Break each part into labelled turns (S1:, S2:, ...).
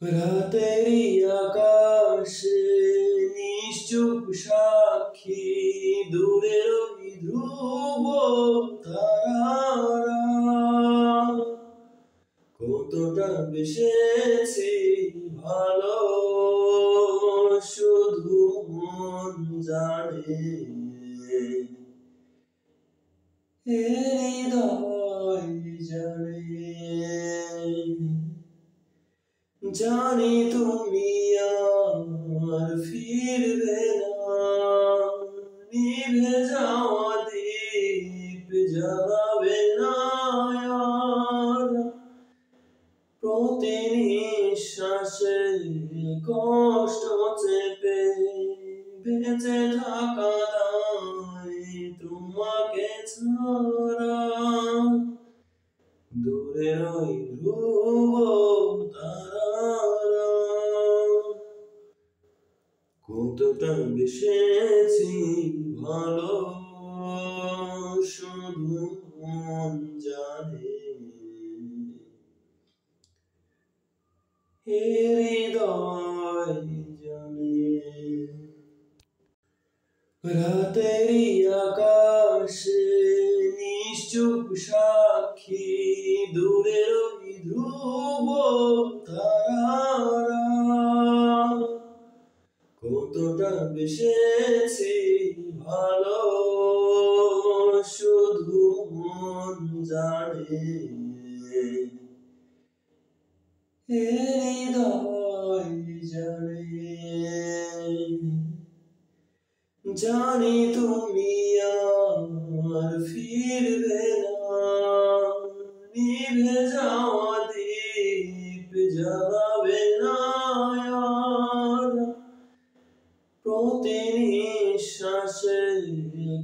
S1: রাতেরি আকাশে নিশ্চুপ সাক্ষী দূরের ওই ধ্রুব তারারা কতটা বেসেছি ভালো শুধু মন জানে এ হৃদয় জানে জানি তুমি আর ফিরবে না নিভে যাওয়া দীপ জ্বালাবে না আর প্রতি নিঃশ্বাসে কষ্ট চেপে বেঁচে থাকা দায় তোমাকে ছাড়া দূরের ওই ধ্রুব তারারা কতটা বেসেছি ভালো শুধু মন জানে এ হৃদয় জানে রাতেরি আকাশে নিশ্চুপ সাক্ষী দূরের ওই ধ্রুব তারারা কতটা বেসেছি ভালো শুধু মন জানে এ হৃদয় জানে জানি তুমি আর ফিরবে না নিভে যাওয়া দীপ জ্বালাবে না আর প্রতি নিঃশ্বাসে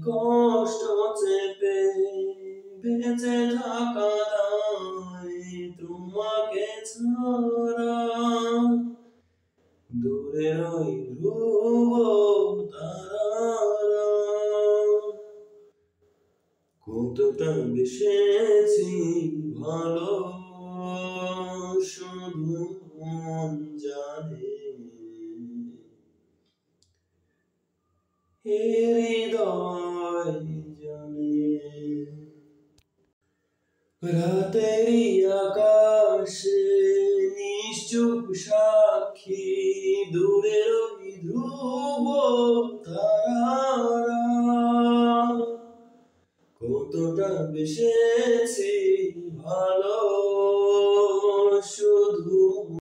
S1: কষ্ট চেপে বেঁচে থাকা দায় তোমাকে ছাড়া দূরের ওই ধ্রুব তারারা কতটা বেসেছি ভালো শুধু মন জানে এ হৃদয় জানে রাতেরি আকাশে নিশ্চুপ সাক্ষী দূরের ওই ধ্রুব তারারা কতটা বেসেছি ভালো